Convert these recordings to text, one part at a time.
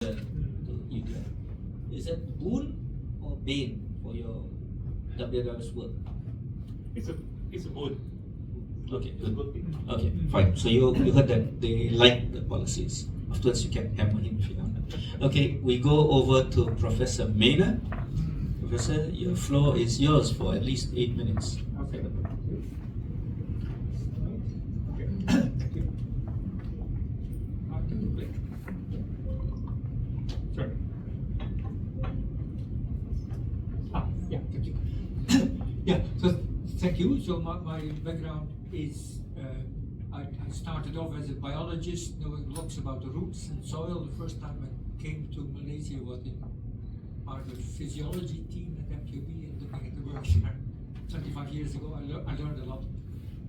India. Is that boon or bane for your WWF's work? It's a boon. Okay, It's a good thing. Okay, fine. So you heard that they like the policies. Afterwards, you can hammer him if you want. Okay, we go over to Professor Mena. Professor, your floor is yours for at least 8 minutes. Okay. Sorry. Yeah, thank you. Yeah, so thank you. So my background is I started off as a biologist, knowing lots about the roots and soil. The first time I came to Malaysia was in part of the physiology team at MQB and looking at the work there 25 years ago. I learned a lot.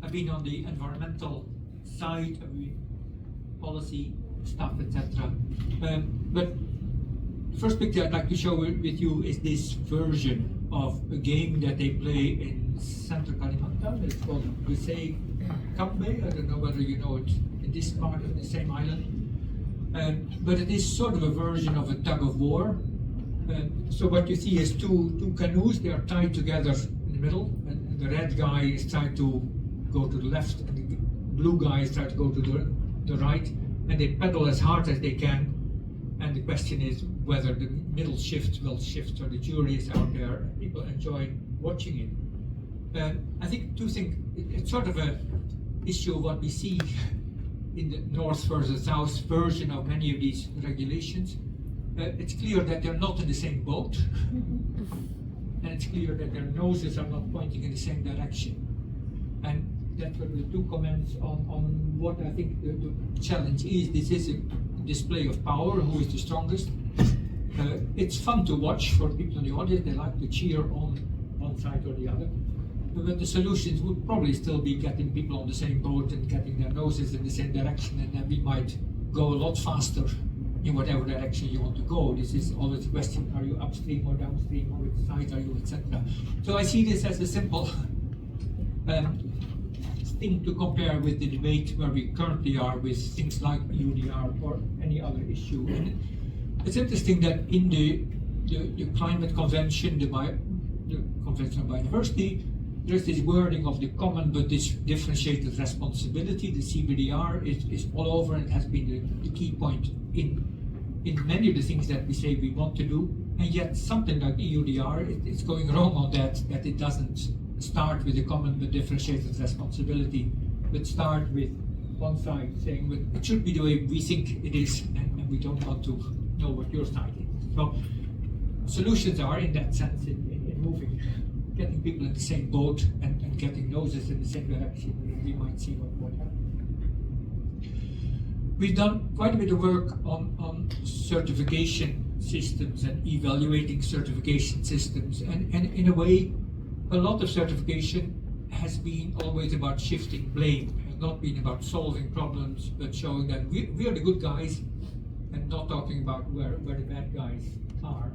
I've been on the environmental side, I've been policy stuff, etc. But the first picture I'd like to show with you is this version of a game that they play in Central Kalimantan. It's called Gusei Kambe. I don't know whether you know it in this part of the same island. But it is sort of a version of a tug of war. So what you see is two canoes. They are tied together in the middle, and the red guy is trying to go to the left, and the blue guy is trying to go to the right, and they pedal as hard as they can. And the question is whether the middle shift will shift, so the jury is out there, and people enjoy watching it. I think two things. It's sort of a issue of what we see in the north versus south version of many of these regulations. It's clear that they're not in the same boat, and it's clear that their noses are not pointing in the same direction. And that's were the two comments on what I think the challenge is. This is a display of power, who is the strongest. It's fun to watch for people in the audience. They like to cheer on one side or the other. But the solutions would probably still be getting people on the same boat and getting their noses in the same direction, and then we might go a lot faster in whatever direction you want to go. This is always a question: are you upstream or downstream, or which side are you, etc. So I see this as a simple thing to compare with the debate where we currently are with things like UDR or any other issue. And it's interesting that in the climate convention, the Convention on Biodiversity, there's this wording of the common but this differentiated responsibility. The CBDR is all over, and it has been the key point in many of the things that we say we want to do. And yet something like EUDR, it's going wrong on that it doesn't start with the common but differentiated responsibility, but start with one side saying, well, it should be the way we think it is, and we don't want to know what your side is. So solutions are, in that sense, in moving, getting people in the same boat and getting noses in the same direction, and we might see what happens. We've done quite a bit of work on certification systems and evaluating certification systems, and in a way, a lot of certification has been always about shifting blame. It has not been about solving problems, but showing that we are the good guys, and not talking about where the bad guys are.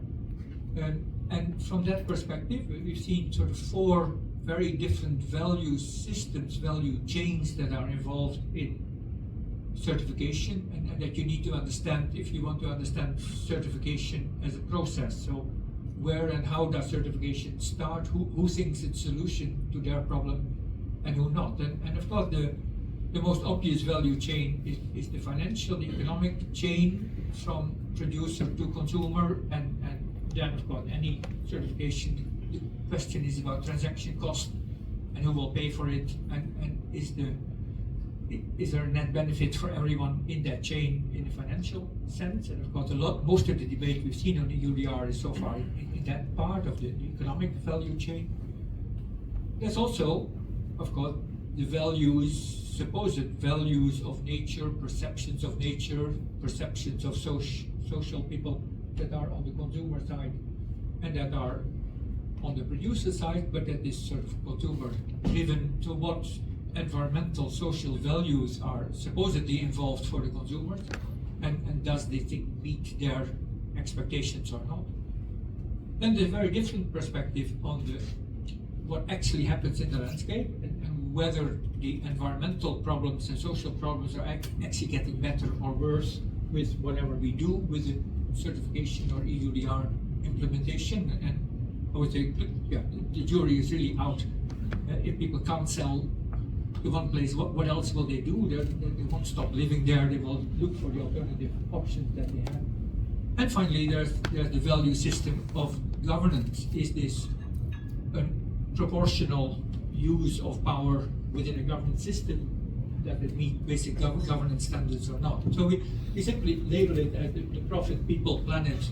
And from that perspective, we've seen sort of 4 very different value systems, value chains that are involved in certification, and that you need to understand if you want to understand certification as a process. So where and how does certification start? Who thinks it's a solution to their problem, and who not? And of course, the most obvious value chain is the financial, the economic chain from producer to consumer, and then of course any certification. The question is about transaction cost and who will pay for it, and is there a net benefit for everyone in that chain in the financial sense? And of course, most of the debate we've seen on the UDR is so far in that part of the economic value chain. There's also, of course, the values, supposed values of nature, perceptions of social people that are on the consumer side and that are on the producer side, but that is sort of consumer driven to what environmental social values are supposedly involved for the consumers, and does they think meet their expectations or not. Then there's a very different perspective on what actually happens in the landscape, and whether the environmental problems and social problems are actually getting better or worse with whatever we do with the certification or EUDR implementation, and I would say, yeah, the jury is really out. If people can't sell to one place, what else will they do? They won't stop living there. They will look for the alternative options that they have. And finally, there's the value system of governance. Is this a proportional use of power within a government system? Does it meet basic governance standards or not? So we simply label it as the profit, people, planet,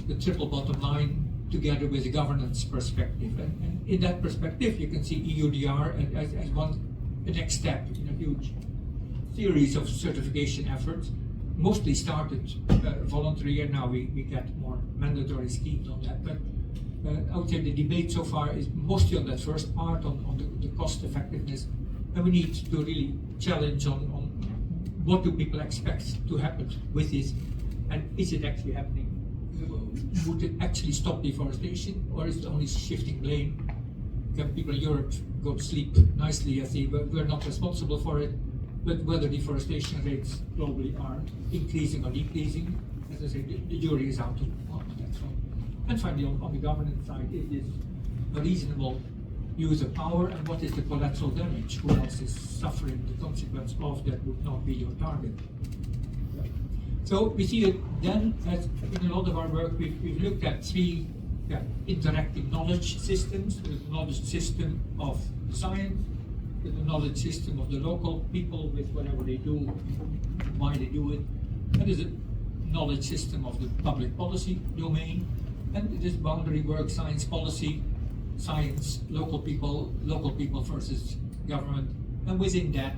the triple bottom line, together with a governance perspective. And in that perspective, you can see EUDR as the next step in a huge series of certification efforts. Mostly started voluntary, and now we get more mandatory schemes on that. But I would say the debate so far is mostly on that first part, on the cost effectiveness. And we need to really challenge on what do people expect to happen with this, and is it actually happening? Would it actually stop deforestation, or is it only shifting blame? Can people in Europe go to sleep nicely as they we're not responsible for it? But whether deforestation rates globally are increasing or decreasing, as I say, the jury is out on that front. And finally, on the governance side, is this a reasonable use of power, and what is the collateral damage? Who else is suffering the consequence of that would not be your target? So we see it then, as in a lot of our work, we've looked at three interacting knowledge systems. There's the knowledge system of science, there's the knowledge system of the local people with whatever they do, why they do it, and there's a knowledge system of the public policy domain, and this boundary work, science policy, science, local people versus government, and within that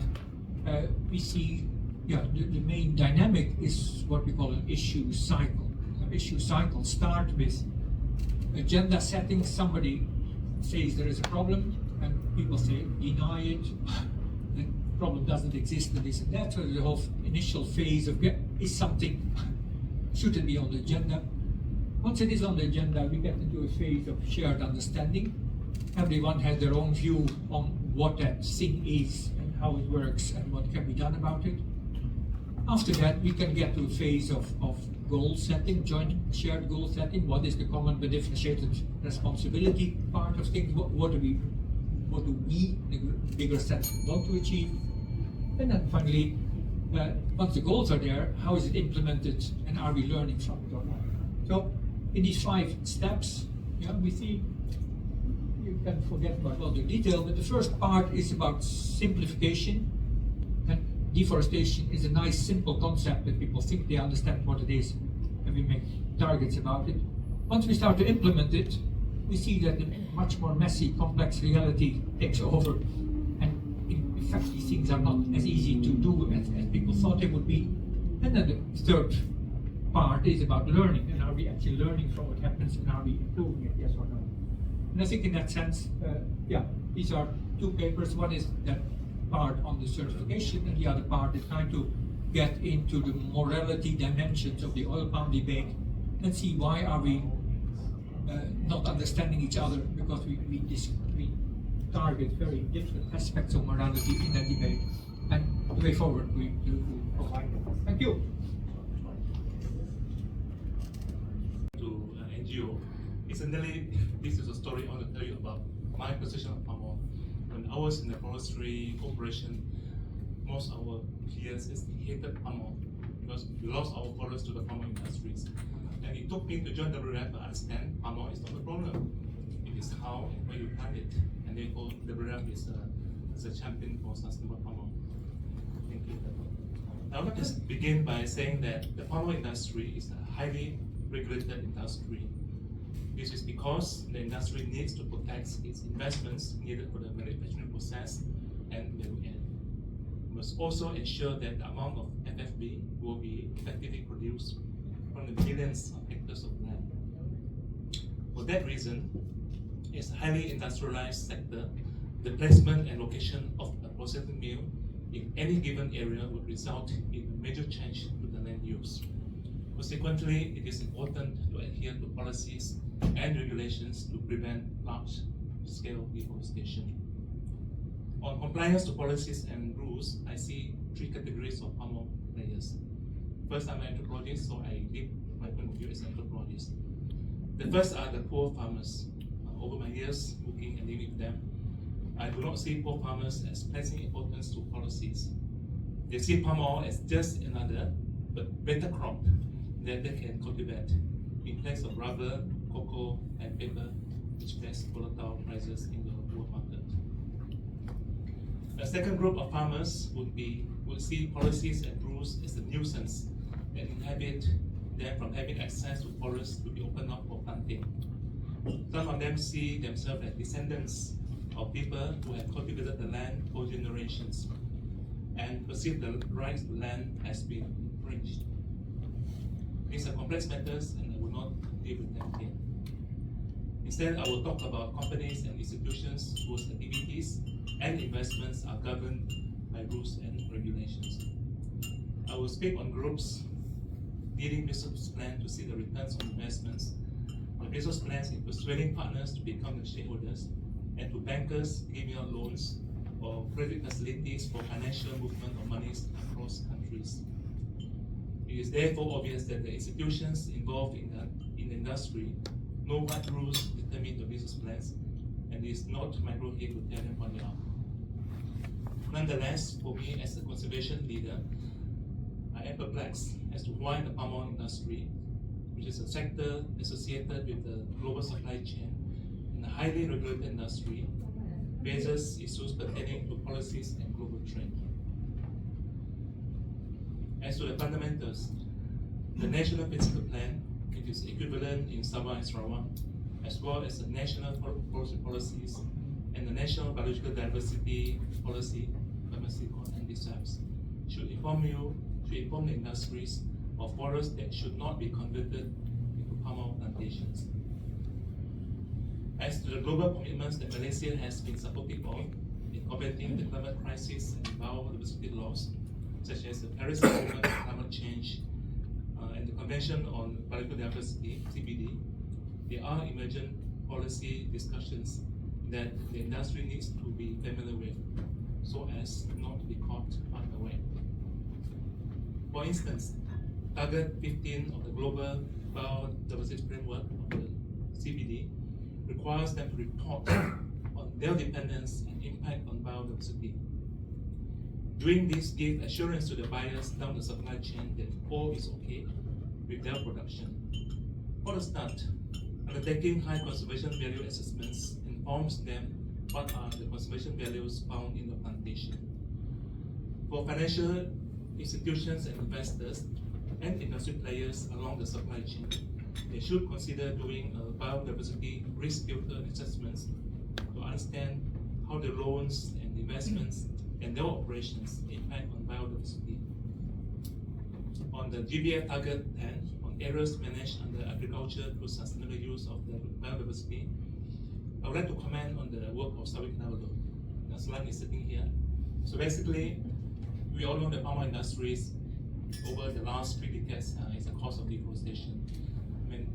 we see the main dynamic is what we call an issue cycle. An issue cycle starts with agenda setting. Somebody says there is a problem, and people say deny it, the problem doesn't exist, and this and that. So the whole initial phase of is something, should it be on the agenda? Once it is on the agenda, we get into a phase of shared understanding. Everyone has their own view on what that thing is and how it works and what can be done about it. After that, we can get to a phase of goal setting, joint shared goal setting. What is the common but differentiated responsibility part of things? What do we, in a bigger sense, want to achieve? And then finally, once the goals are there, how is it implemented, and are we learning from it or not? So in these 5 steps, we see, you can forget about all the detail, but the first part is about simplification. And deforestation is a nice, simple concept that people think they understand what it is, and we make targets about it. Once we start to implement it, we see that the much more messy, complex reality takes over. And in fact, these things are not as easy to do as people thought they would be. And then the third part is about learning, and are we actually learning from what happens, and are we improving it, yes or no? And I think in that sense, these are 2 papers. One is that part on the certification, and the other part is trying to get into the morality dimensions of the oil palm debate and see why are we not understanding each other, because we target very different aspects of morality in that debate, and the way forward we provide it. Thank you. NGO. Incidentally, this is a story I want to tell you about my position of palm oil. When I was in the forestry operation, most of our peers hated palm oil because we lost our forests to the palm oil industries. And it took me to join WWF to understand palm oil is not the problem. It is how and where you plant it. And therefore, WWF is a champion for sustainable palm oil. Thank you. Now let us begin by saying that the palm oil industry is a highly regulated industry. This is because the industry needs to protect its investments needed for the manufacturing process and value add. We must also ensure that the amount of FFB will be effectively produced from the millions of hectares of land. For that reason, it's a highly industrialized sector. The placement and location of a processing mill in any given area would result in a major change to the land use. Consequently, it is important to adhere to policies and regulations to prevent large-scale deforestation. On compliance to policies and rules, I see 3 categories of palm oil players. First, I'm an anthropologist, so I did my point of view as an anthropologist. The first are the poor farmers. Over my years working and living with them, I do not see poor farmers as placing importance to policies. They see palm oil as just another but better crop that they can cultivate in place of rubber, cocoa, and paper, which face volatile prices in the world market. A second group of farmers would see policies and rules as a nuisance that inhibit them from having access to forests to be opened up for planting. Some of them see themselves as descendants of people who have cultivated the land for generations and perceive the rights to land has been infringed. These are complex matters and I will not deal with them here. Instead, I will talk about companies and institutions whose activities and investments are governed by rules and regulations. I will speak on groups needing business plan to see the returns on investments, on business plans in persuading partners to become the shareholders, and to bankers giving out loans or credit facilities for financial movement of monies across countries. It is therefore obvious that the institutions involved in the industry know what rules determine the business plans, and it is not my role here to tell them what they are. Nonetheless, for me as a conservation leader, I am perplexed as to why the palm oil industry, which is a sector associated with the global supply chain in a highly regulated industry, faces issues pertaining to policies and global trade. As to the fundamentals, the National Physical Plan, it is equivalent in Sabah and Sarawak, as well as the National Forestry Policies and the National Biological Diversity Policy, and NDSAPs, should inform the industries of forests that should not be converted into palm oil plantations. As to the global commitments that Malaysia has been supportive of in combating the climate crisis and biodiversity loss, such as the Paris Agreement on Climate Change and the Convention on Biological Diversity, CBD, there are emergent policy discussions that the industry needs to be familiar with so as not to be caught unaware. For instance, Target 15 of the Global Biodiversity Framework of the CBD requires them to report on their dependence and impact on biodiversity. Doing this gives assurance to the buyers down the supply chain that all is okay with their production. For the start, undertaking high conservation value assessments informs them what are the conservation values found in the plantation. For financial institutions and investors and industry players along the supply chain, they should consider doing a biodiversity risk filter assessments to understand how the loans and investments and their operations impact on biodiversity. On the GBF Target 10 on areas managed under agriculture through sustainable use of the biodiversity, I would like to comment on the work of Sabah Kinabalu. The slide is sitting here. So basically, we all know the palm oil industries over the last 3 decades is a cause of deforestation. I mean,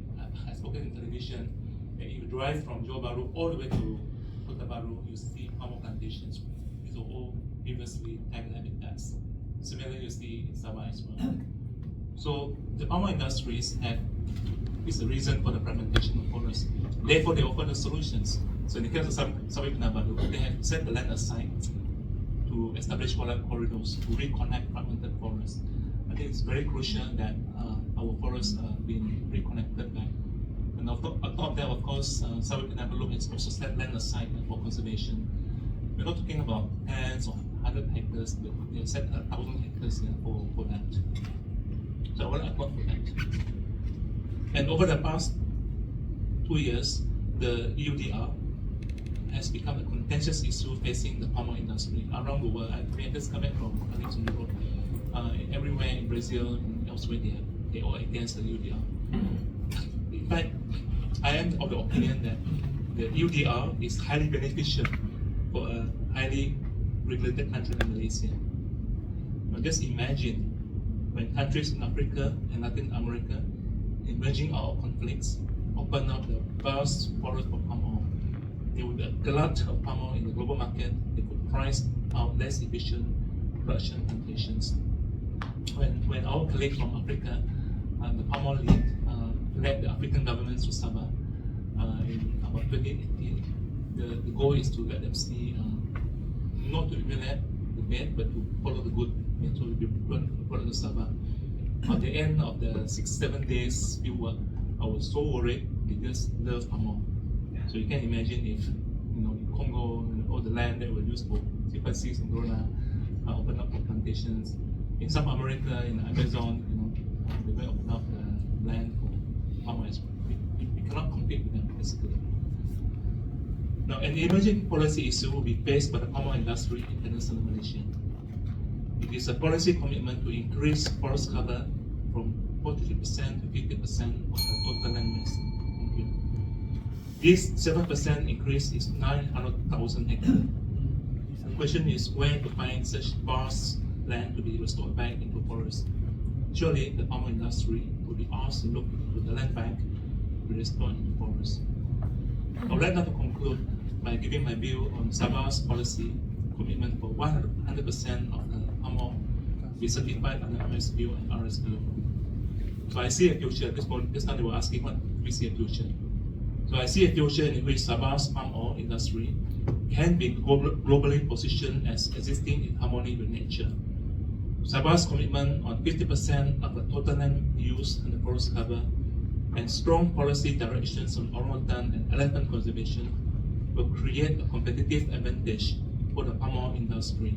I spoken in television, if you drive from Johor Bahru all the way to Kota Baru, you see palm oil plantations. These are all previously tagged habitats. Similarly, you see in Sabah as well. So the palm oil industries is the reason for the fragmentation of forests. Therefore, they offer the solutions. So in the case of Sabah Kinabalu, they have set the land aside to establish wildlife corridors to reconnect fragmented forests. I think it's very crucial that our forests are being reconnected back. And on top of that, of course, Sabah Kinabalu has also set land aside for conservation. We're not talking about tens or 100 hectares, but they set 1,000 hectares for that. So I want to applaud for that. And over the past 2 years, the EUDR has become a contentious issue facing the palm oil industry around the world. I just come back from colleagues on the road. Everywhere in Brazil and elsewhere, they are against the EUDR. In fact, I am of the opinion that the EUDR is highly beneficial for a highly regulated country like Malaysia. Now just imagine when countries in Africa and Latin America emerging out of conflicts open up the vast forest of palm oil. There would be a glut of palm oil in the global market. They could price out less efficient production plantations. When our colleagues from Africa the palm oil lead led the African governments to Sabah in about 2018. The goal is to let them see, not to implement the bad, but to follow the good. And so we brought to Sabah. At the end of the 6-7 days field work, I was so worried. They just love palm oil. So you can imagine if in Congo and all the land that were used for C5C and Corona open up for plantations. In South America, in the Amazon, they will open up the land for palm oil. We cannot compete with them basically. Now, an emerging policy issue will be faced by the palm oil industry in Peninsular Malaysia. It is a policy commitment to increase forest cover from 43% to 50% of the total land mass. Thank you. This 7% increase is 900,000 hectares. The question is where to find such vast land to be restored back into forest. Surely the palm oil industry will be asked to look to the land bank to be restored into forest. I would like now to conclude by giving my view on Sabah's policy commitment for 100% of the palm oil be certified under MSPO and RSPO. So I see a future. This time they were asking what we see a future. So I see a future in which Sabah's palm oil industry can be globally positioned as existing in harmony with nature. Sabah's commitment on 50% of the total land use and the forest cover and strong policy directions on orangutan and elephant conservation will create a competitive advantage for the palm oil industry.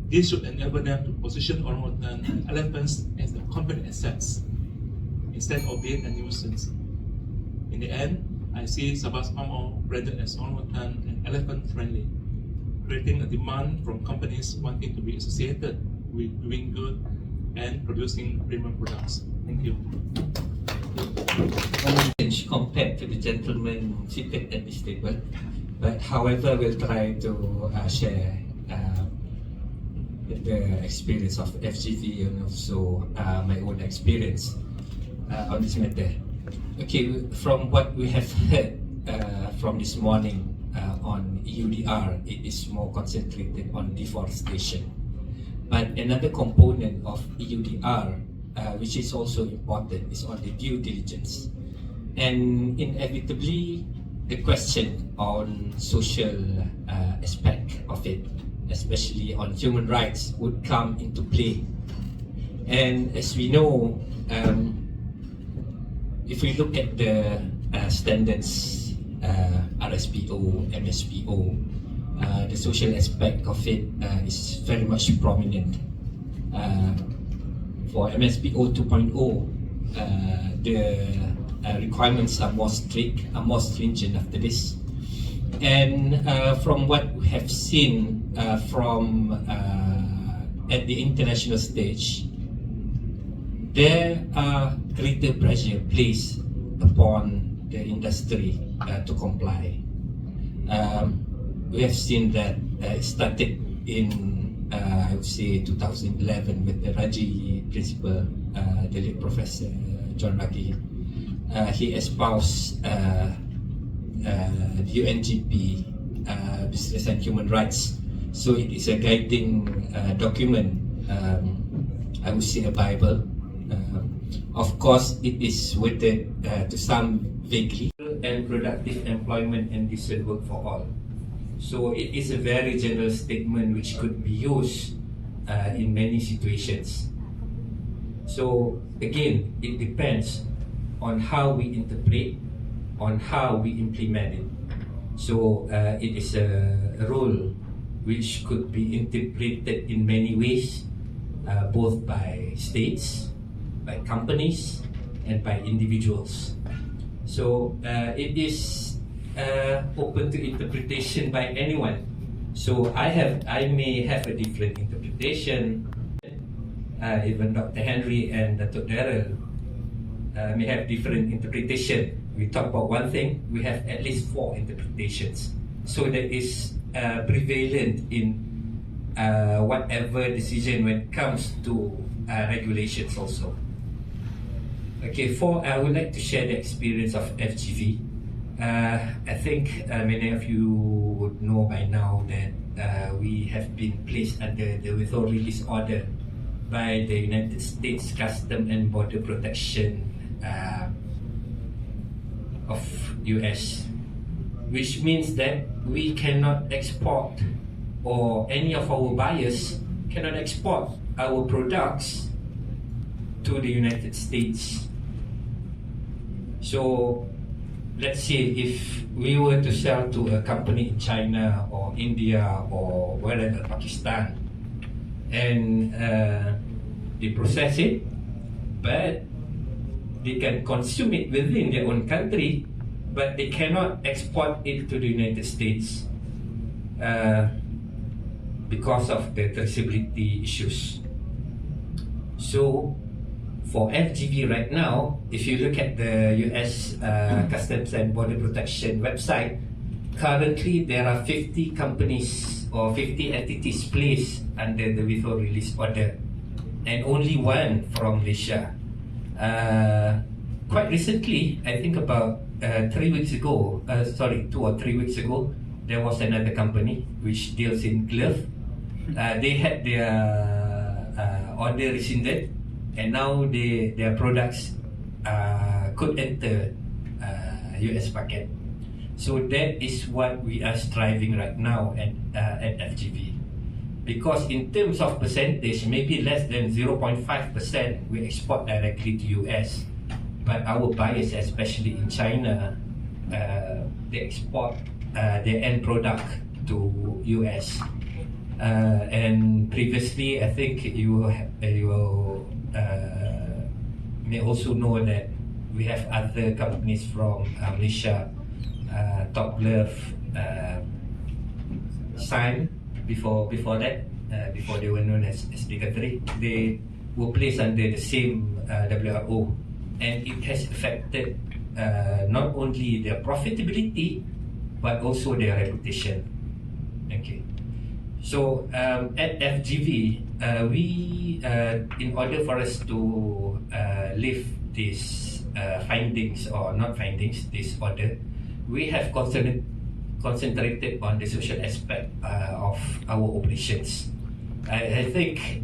This should enable them to position orangutan and elephants as the company assets instead of being a nuisance. In the end, I see Sabah's palm oil branded as orangutan and elephant friendly, creating a demand from companies wanting to be associated with doing good and producing premium products. Thank you. Compared to the gentleman seated at this table, but however, we'll try to share the experience of FGV and also my own experience on this matter. Okay, from what we have heard from this morning on EUDR, it is more concentrated on deforestation. But another component of EUDR, which is also important, is on the due diligence. And inevitably, the question on social aspect of it, especially on human rights, would come into play. And as we know, if we look at the standards, RSPO, MSPO, the social aspect of it is very much prominent. For MSPO 2.0, the requirements are more strict, are more stringent after this. And from what we have seen from at the international stage, there are greater pressure placed upon the industry to comply. We have seen that it started in, I would say, 2011 with the Raji principal, the late Professor John Ragi. He espoused the UNGP, Business and Human Rights. So it is a guiding document, I would say a Bible. Of course, it is worded to some vaguely, and productive employment and decent work for all. So it is a very general statement which could be used in many situations. So again, it depends on how we interpret, on how we implement it. So it is a rule which could be interpreted in many ways, both by states, by companies, and by individuals. So it is open to interpretation by anyone. So I may have a different interpretation. Even Dr. Henry and Dr. Darrell may have different interpretation. We talk about one thing, we have at least 4 interpretations. So that is prevalent in whatever decision when it comes to regulations also. Okay, I would like to share the experience of FGV. I think many of you would know by now that we have been placed under the withhold release order by the United States Custom and Border Protection of US, which means that we cannot export, or any of our buyers cannot export our products to the United States. So let's say if we were to sell to a company in China or India or wherever, Pakistan, and they process it, but they can consume it within their own country, but they cannot export it to the United States because of the traceability issues. So for FGV right now, if you look at the US Customs and Border Protection website, currently there are 50 companies or 50 entities placed under the withhold release order, and only one from Malaysia. Quite recently, I think about 2 or 3 weeks ago, there was another company which deals in glove. They had their order rescinded, and now their products could enter US market. So that is what we are striving right now at FGV. Because in terms of percentage, maybe less than 0.5% we export directly to US. But our buyers, especially in China, they export their end product to US. And previously, I think you may also know that we have other companies from Malaysia, Top Glove, Sign, before that, before they were known as Decatur, they were placed under the same WRO, and it has affected not only their profitability but also their reputation. Okay. So at FGV, we in order for us to lift these findings, or not findings, this order, we have concentrated on the social aspect of our operations. I think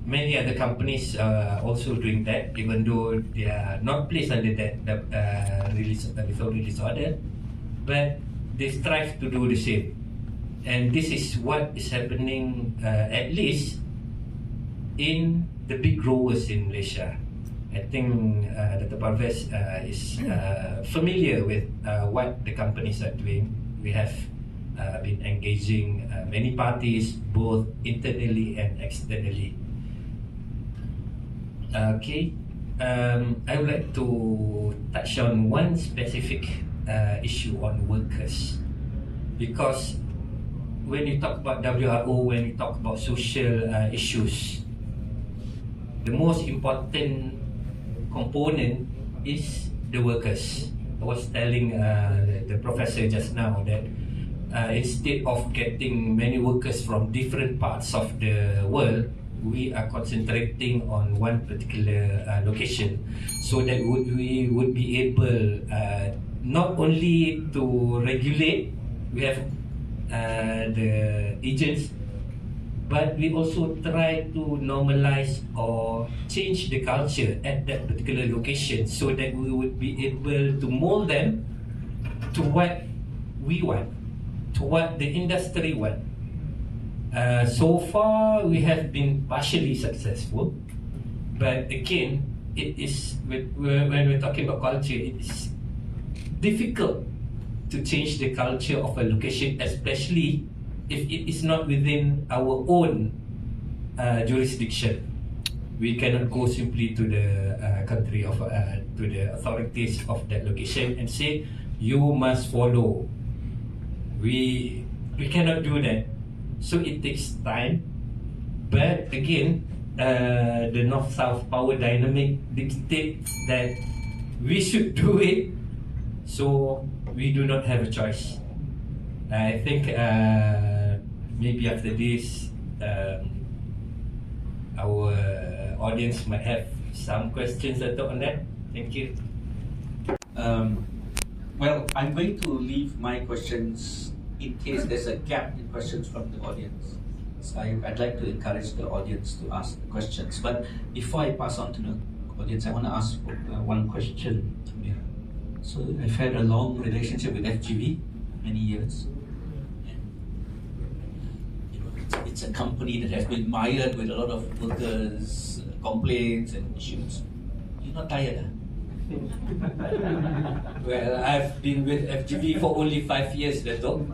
many other companies are also doing that, even though they are not placed under that withhold release order, but they strive to do the same. And this is what is happening, at least in the big growers in Malaysia. I think Dr. Parvez is familiar with what the companies are doing. We have been engaging many parties, both internally and externally. Okay, I would like to touch on one specific issue on workers, because when you talk about WRO, when you talk about social issues, the most important component is the workers. I was telling the professor just now that instead of getting many workers from different parts of the world, we are concentrating on one particular location, so that we would be able not only to regulate, we have the agents, but we also try to normalize or change the culture at that particular location, so that we would be able to mold them to what we want, to what the industry want. So far, we have been partially successful, but again, it is when we're talking about culture, it is difficult to change the culture of a location, especially if it is not within our own jurisdiction. We cannot go simply to the country of to the authorities of that location and say you must follow. We cannot do that. So it takes time. But again, the North-South power dynamic dictates that we should do it. So we do not have a choice. I think maybe after this, our audience might have some questions on that. Thank you. Well, I'm going to leave my questions in case there's a gap in questions from the audience. So I'd like to encourage the audience to ask questions. But before I pass on to the audience, I want to ask one question, Amir. So I've had a long relationship with FGV, many years. It's a company that has been mired with a lot of workers' complaints and issues. You're not tired, huh? Well, I've been with FGV for only 5 years, Dato'.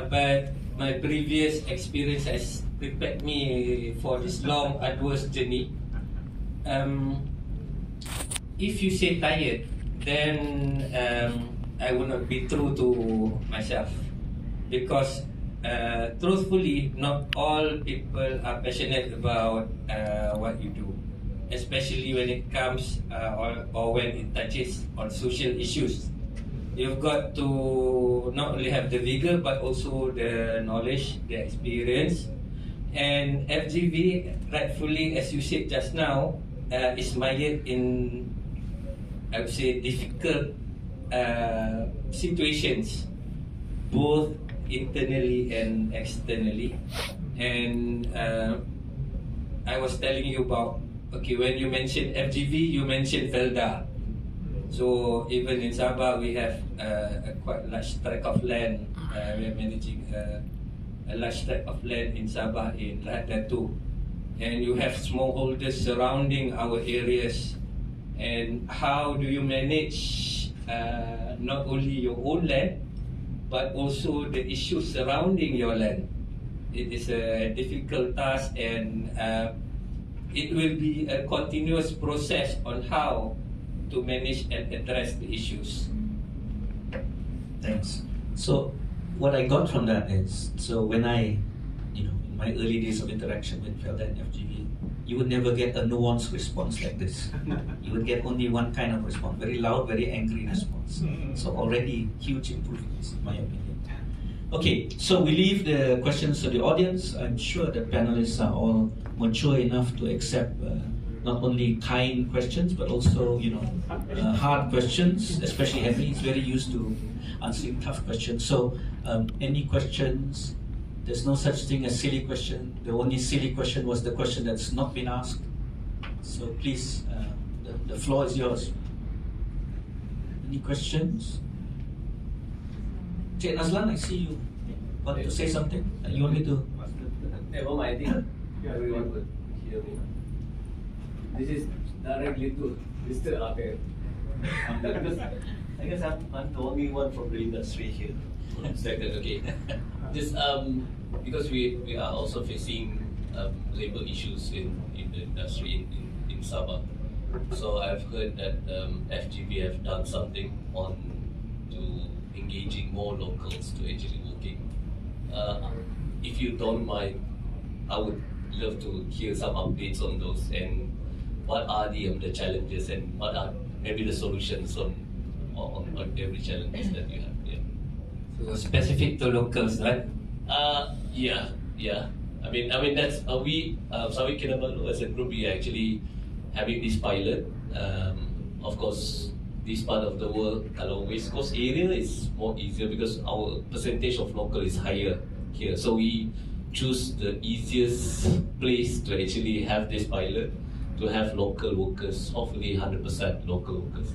But my previous experience has prepared me for this long, arduous journey. If you say tired, then I will not be true to myself. Because truthfully, not all people are passionate about what you do, especially when it comes or when it touches on social issues. You've got to not only have the vigor but also the knowledge, the experience. And FGV, rightfully, as you said just now, is mired in, I would say, difficult situations, both internally and externally. And I was telling you about, okay, when you mentioned FGV, you mentioned Felda. So even in Sabah, we have a quite large tract of land. We are managing a large tract of land in Sabah, in Rahat Datu. And you have smallholders surrounding our areas. And how do you manage not only your own land, but also the issues surrounding your land? It is a difficult task, and it will be a continuous process on how to manage and address the issues. Thanks. So what I got from that is, so when I, in my early days of interaction with Felda and FGV, you would never get a nuanced response like this. You would get only one kind of response, very loud, very angry response. So already huge improvements, in my opinion. Okay, so we leave the questions to the audience. I'm sure the panelists are all mature enough to accept not only kind questions, but also, hard questions, especially Henry. He's very used to answering tough questions. So, any questions? There's no such thing as silly question. The only silly question was the question that's not been asked. So please, the floor is yours. Any questions? Cik Nazlan, I see you want to say something. You want me to? Never mind, I think everyone could hear me. This is directly to Mr. Abe. Because I guess I'm the only one from the industry here. Second, okay. This because we are also facing labor issues in the industry in Sabah. So I've heard that FGV have done something on to engaging more locals to actually working. If you don't mind, I would love to hear some updates on those and what are the challenges and what are maybe the solutions on every challenges that you have. Yeah. So specific to locals, right? Yeah. I mean that's we Sabah Kinabalu as a group, we are actually having this pilot. Of course, this part of the world, kalau West Coast area is more easier because our percentage of local is higher here. So we choose the easiest place to actually have this pilot, to have local workers, hopefully 100% local workers.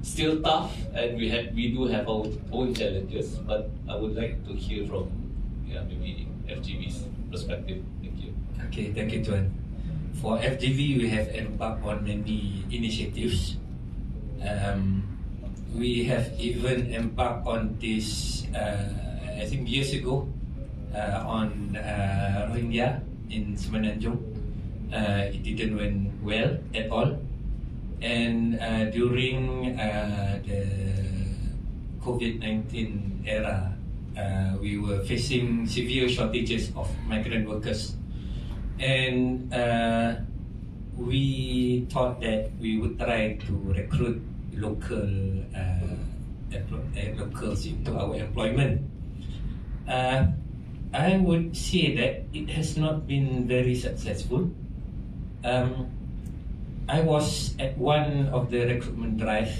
Still tough, and we do have our own challenges, but I would like to hear from maybe FGV's perspective. Thank you. Okay, thank you, Tuan. For FGV, we have embarked on many initiatives. We have even embarked on this, I think years ago, on Rohingya in Semenanjung. It didn't went well at all. And during the COVID-19 era, we were facing severe shortages of migrant workers. And we thought that we would try to recruit locals into our employment. I would say that it has not been very successful. I was at one of the recruitment drive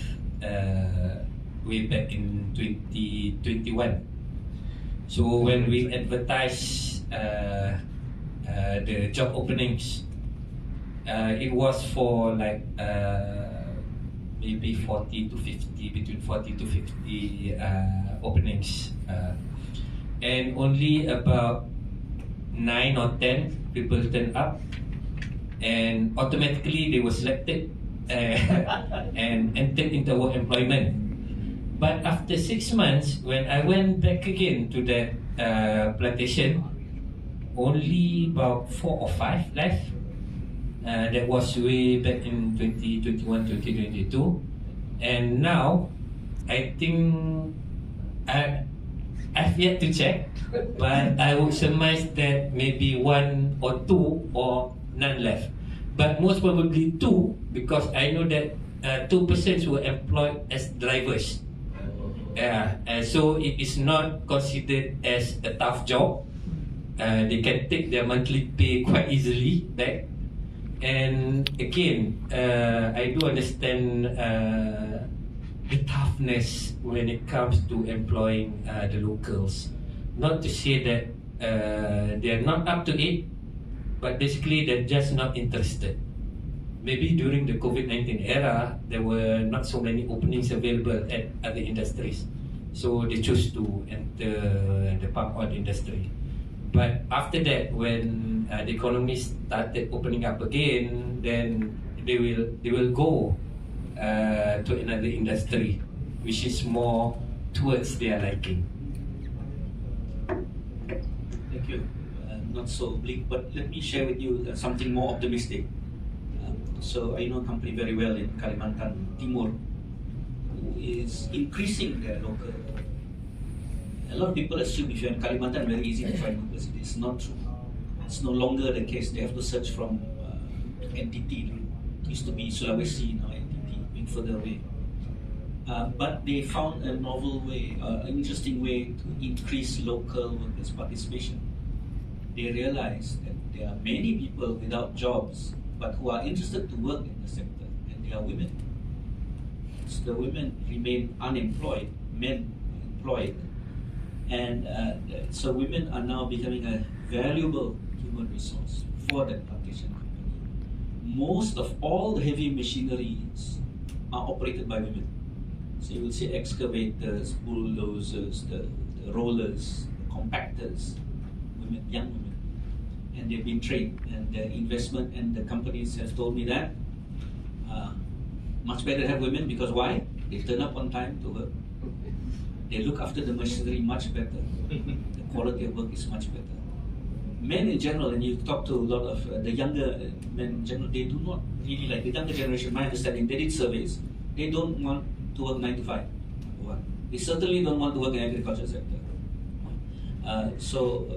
way back in 2021. So when we advertised the job openings. It was for like maybe 40 to 50, between 40 to 50 openings, and only about 9 or 10 people turned up, and automatically they were selected and entered into work employment. But after 6 months, when I went back again to that plantation, only about 4 or 5 left. That was way back in 2021, 2022. And now, I think I've yet to check, but I would surmise that maybe 1 or 2 or none left. But most probably 2, because I know that 2 persons were employed as drivers. So it is not considered as a tough job. They can take their monthly pay quite easily back. And again, I do understand the toughness when it comes to employing the locals. Not to say that they are not up to it, but basically they're just not interested. Maybe during the COVID-19 era, there were not so many openings available at other industries, so they chose to enter the palm oil industry. But after that, when the economy started opening up again, then they will go to another industry, which is more towards their liking. Thank you. Not so bleak, but let me share with you something more optimistic. So I know a company very well in Kalimantan Timur who is increasing their local. A lot of people assume if you're in Kalimantan, very easy to find workers. It is not true. It's no longer the case. They have to search from NTT. It used to be Sulawesi, now NTT, being further away. But they found a novel way, an interesting way to increase local workers' participation. They realized that there are many people without jobs, but who are interested to work in the sector, and they are women. So the women remain unemployed, men employed. And so women are now becoming a valuable human resource for that plantation company. Most of all the heavy machineries are operated by women. So you will see excavators, bulldozers, the rollers, the compactors, women, young women. And they've been trained, and the investment and the companies have told me that much better to have women, because why? They turn up on time to work. They look after the machinery much better. The quality of work is much better. Men in general, and you talk to a lot of the younger men in general, they do not really like, the younger generation, my understanding, they did surveys, they don't want to work 9 to 5. They certainly don't want to work in the agriculture sector. So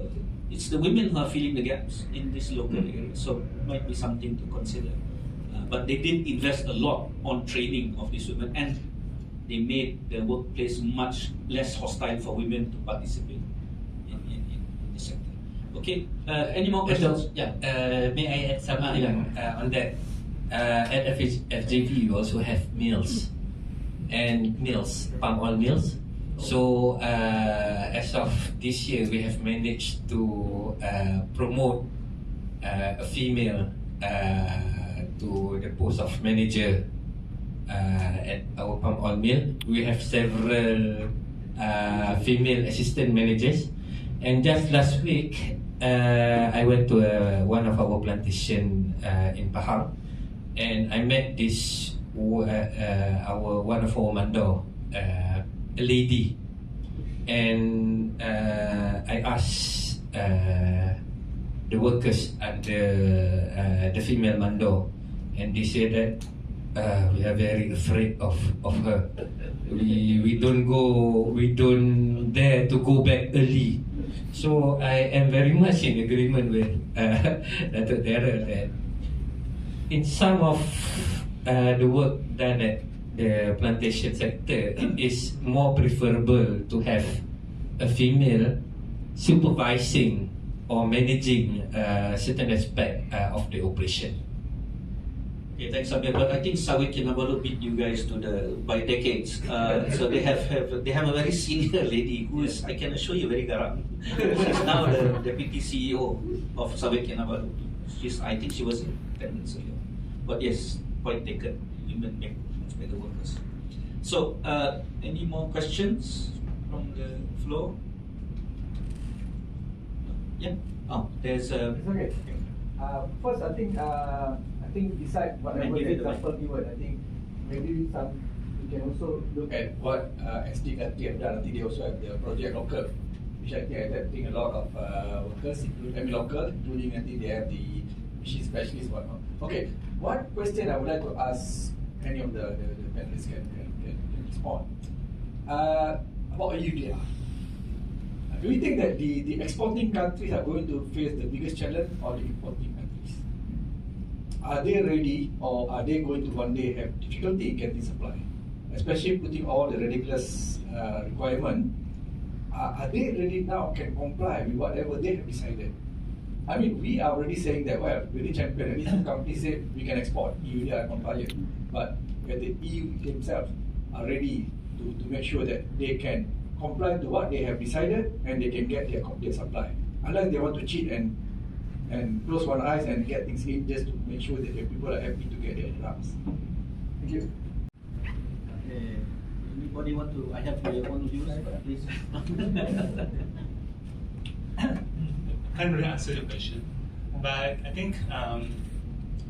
it's the women who are filling the gaps in this local area, so it might be something to consider. But they did invest a lot on training of these women, and they made the workplace much less hostile for women to participate in the sector. Okay, any more questions? Yeah, may I add something on that? At FJV, we also have mills, palm oil mills. So as of this year, we have managed to promote a female to the post of manager at our palm oil mill. We have several female assistant managers, and just last week I went to one of our plantation in Pahang, and I met this one of our mandor, a lady, and I asked the workers and the female mandor, and they said that we are very afraid of her. We don't dare to go back early. So I am very much in agreement with Datuk Darrell that in some of the work done at the plantation sector, it is more preferable to have a female supervising or managing certain aspect of the operation. Okay, thanks, Sabah. But I think Sawit Kinabalu beat you guys to by decades. So they have a very senior lady who is, I can assure you, very garang. She's now the deputy CEO of Sawit Kinabalu. I think she was in 10 minutes ago. But yes, point taken. Human make much better workers. So, any more questions from the floor? Yeah. Oh, there's a. It's okay. First, I think beside whatever the example given, I think maybe we can also look at what SD have done. I think they also have the project local, which I think adapting a lot of workers, including local, including I think they have the machine specialists and whatnot. Okay, one question I would like to ask any of the panelists can respond about UDR. Do you think that the exporting countries are going to face the biggest challenge, or the importing countries? Are they ready, or are they going to one day have difficulty in getting supply? Especially putting all the ridiculous requirement, are they ready now, can comply with whatever they have decided? I mean, we are already saying that, well, we're the champion, and some companies say we can export, EU are compliant. But whether the EU themselves are ready to make sure that they can comply to what they have decided and they can get their supply. Unless they want to cheat and close one eyes and get things in just to make sure that the people are happy to get their drugs. Thank you. Anybody want to? I have one of you, please. Can't really answer your question, but I think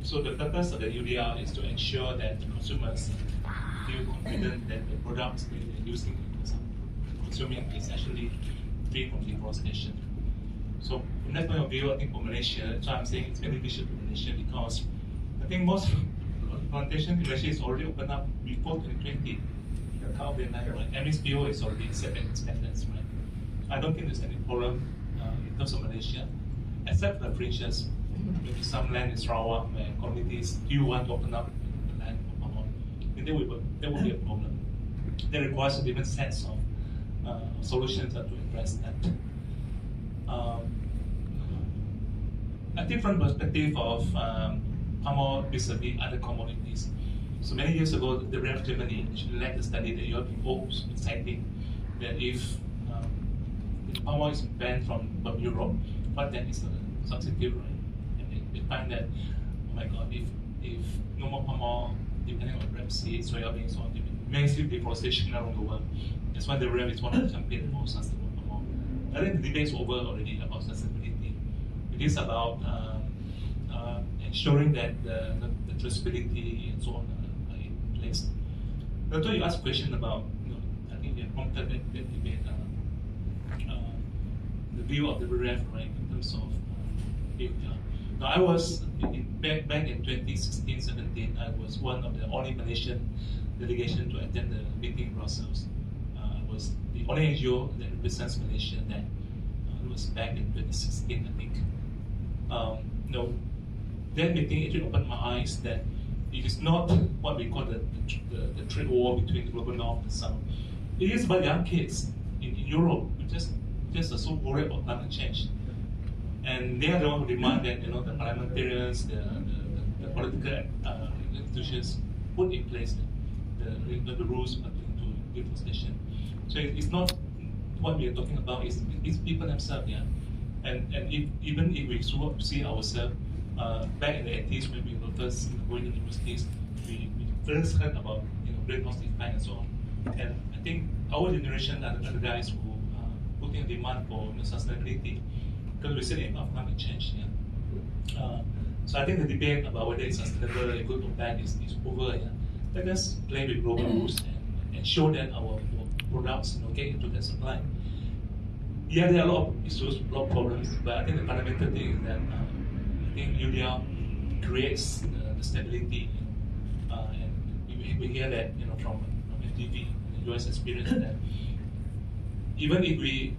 so. The purpose of the UDR is to ensure that the consumers feel confident that the products they're using consuming is actually free from deforestation. So from that point of view, I think for Malaysia, that's why I'm saying it's beneficial to Malaysia, because I think most plantation in Malaysia is already opened up before 2020. The cut-off deadline, right? MSPO is already set in standards, right? I don't think there's any problem in terms of Malaysia, except for the fringes. Maybe some land in Sarawak where communities do want to open up the land for palm oil. There will be a problem. That requires a different sense of solutions to address that. A different perspective of palm oil vis-a-vis other commodities. So many years ago, the REF Germany led the study that European folks citing that if palm oil is banned from Europe, what then is a substitute, right? And they find that, oh my God, if no more palm oil, depending on rapeseed, soybean, so on, massive deforestation around the world. That's why the REF is one of the champions for sustainable palm oil. I think the debate is over already about sustainability. It is about ensuring that the traceability and so on are in place. That's why you asked a question about, I think they prompted that debate, the view of the REF, right, in terms of data. Now, I was, back in 2016-17, I was one of the only Malaysian delegation to attend the meeting in Brussels. I was the only NGO that represents Malaysia then. It was back in 2016, I think. That meeting actually opened my eyes that it is not what we call the trade war between the global north and south. It is about young kids in Europe who just are so worried about climate change. And they are the ones who demand that the parliamentarians, the political institutions put in place the rules pertaining to deforestation. So it's not what we are talking about, it's people themselves, yeah. And even if we see ourselves back in the 80s when we were first going to universities, we first heard about greenhouse effect and so on. And I think our generation are the guys who are putting a demand for sustainability because we see the impact of climate change. Yeah. So I think the debate about whether it's sustainable, good or bad is over. Yeah. Let us play with global rules and ensure that our products get into the supply. Yeah, there are a lot of issues, a lot of problems, but I think the fundamental thing is that I think UDR creates the stability, and we hear that from MTV and the US experience that even if we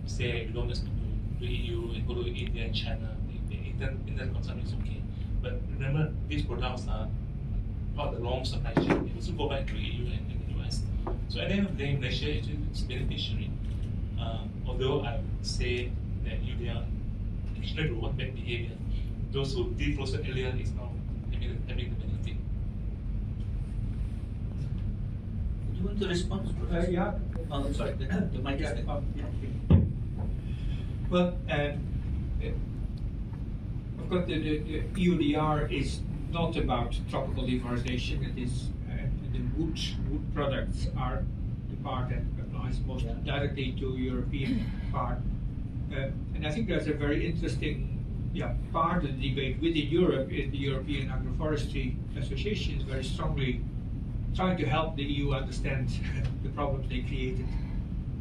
say we don't listen to the EU and go to India and China, the internet consumption is okay. But remember, these products are part of the long supply chain. They also go back to the EU and the US. So at the end of the day, Malaysia is beneficiary. Although I would say that UDR actually reward bad behavior. Those who defrosted earlier is now having the benefit. you want to respond? Yeah. Oh, sorry, the mic is there. Well, of course, the EUDR is not about tropical deforestation. It is the wood products are the part that applies most directly to European part. And I think that's a very interesting part of the debate within Europe. The European Agroforestry Association is very strongly trying to help the EU understand the problems they created.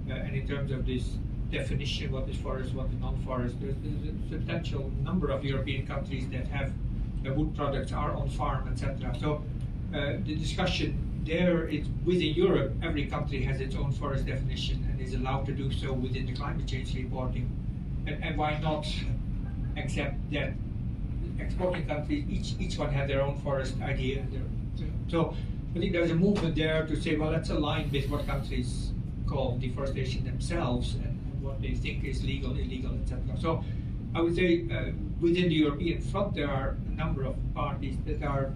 And in terms of this definition, what is forest, what is non-forest, there's a substantial number of European countries that have wood products are on farm, etc. So the discussion there is within Europe, every country has its own forest definition and is allowed to do so within the climate change reporting. And why not accept that exporting countries, each one has their own forest idea. So I think there's a movement there to say, well, let's align with what countries call deforestation themselves and what they think is legal, illegal, etc. So I would say within the European front, there are a number of parties that have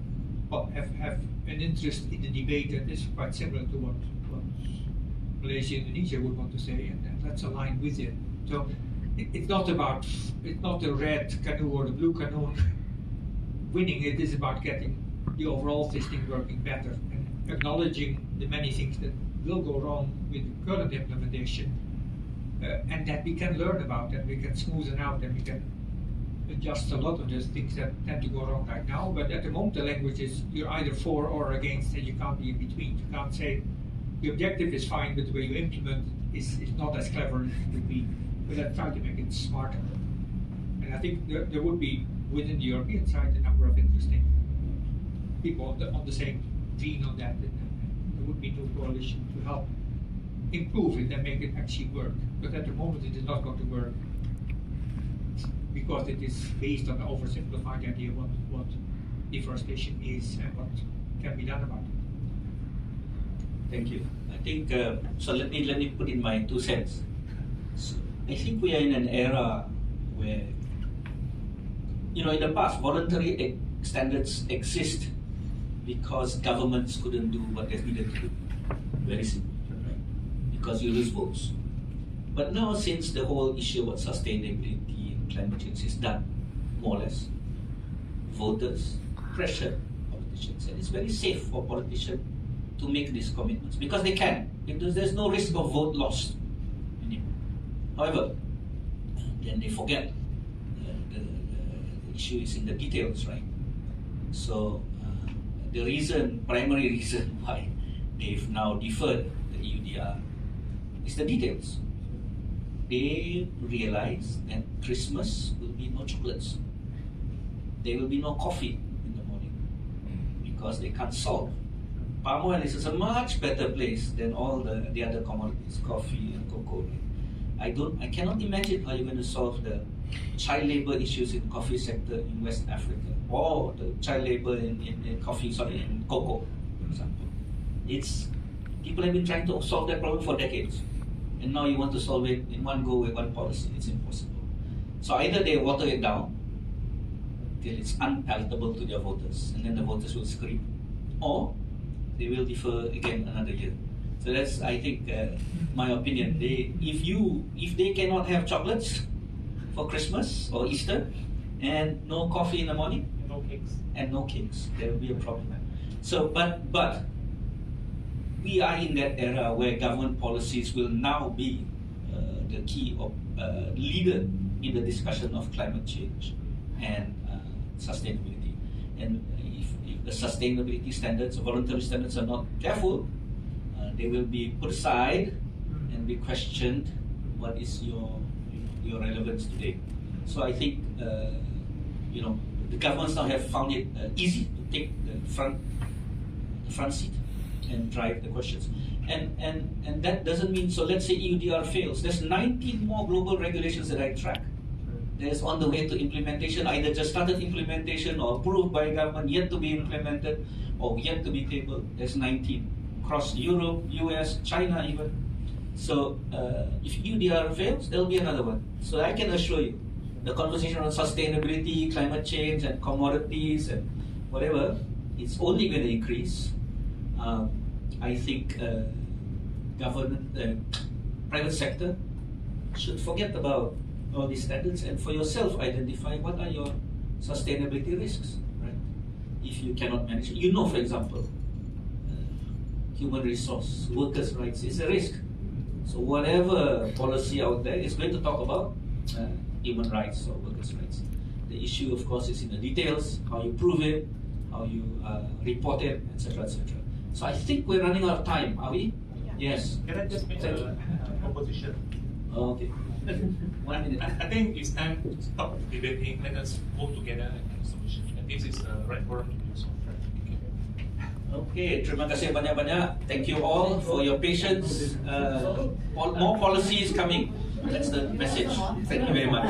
an interest in the debate that is quite similar to what Malaysia and Indonesia would want to say, and let's align with it. So it's not the red canoe or the blue canoe winning. It is about getting the overall system working better and acknowledging the many things that will go wrong with the current implementation, and that we can learn about and we can smoothen out and we can adjust a lot of those things that tend to go wrong right now. But at the moment, the language is you're either for or against, and you can't be in between. You can't say the objective is fine, but the way you implement is not as clever as it could be. But let's try to make it smarter. And I think there would be within the European side a number of interesting people on the same vein on that. And there would be no coalition to help improve it and make it actually work. But at the moment, it is not going to work because it is based on an oversimplified idea of what deforestation is and what can be done about it. Thank you. I think so. Let me put in my 2 cents. So I think we are in an era where, in the past, voluntary standards exist because governments couldn't do what they needed to do. Very simple, right? Because you lose votes. But now, since the whole issue about sustainability and climate change is done, more or less, voters pressure politicians, and it's very safe for politicians to make these commitments because they can. There's no risk of vote lost anymore. However, then they forget the issue is in the details, right? So the primary reason why they've now deferred the EUDR is the details. They realize that Christmas will be no chocolates. There will be no coffee in the morning because they can't solve. Palm oil is a much better place than all the other commodities, coffee and cocoa. I cannot imagine how you're going to solve the child labor issues in coffee sector in West Africa or the child labor in cocoa, for example. People have been trying to solve that problem for decades. And now you want to solve it in one go with one policy. It's impossible. So either they water it down till it's unpalatable to their voters, and then the voters will scream, or they will defer again another year. So that's, I think, my opinion. If they cannot have chocolates for Christmas or Easter, and no coffee in the morning, and no cakes, there will be a problem. So, but we are in that era where government policies will now be the key leader in the discussion of climate change and sustainability. And if the sustainability standards, voluntary standards are not careful, they will be put aside and be questioned. What is your relevance today? So I think the governments now have found it easy to take the front seat and drive the questions. And that doesn't mean, so let's say EUDR fails. There's 19 more global regulations that I track. There's on the way to implementation, either just started implementation or approved by government, yet to be implemented or yet to be tabled. There's 19 across Europe, US, China even. So if EUDR fails, there'll be another one. So I can assure you, the conversation on sustainability, climate change and commodities and whatever, it's only going to increase. I think private sector should forget about all these standards and for yourself identify what are your sustainability risks, right? If you cannot manage, you know, for example, human resource, workers' rights is a risk. So whatever policy out there is going to talk about human rights or workers' rights. The issue, of course, is in the details, how you prove it, how you report it, etc., etc. So I think we're running out of time, are we? Yes. Can I just make a proposition? Okay. 1 minute. I think it's time to stop debating. Let us work together and find a solution. And this is the right forum to do so. Okay, terima kasih banyak-banyak. Thank you all for your patience. More policies coming. That's the message. Thank you very much.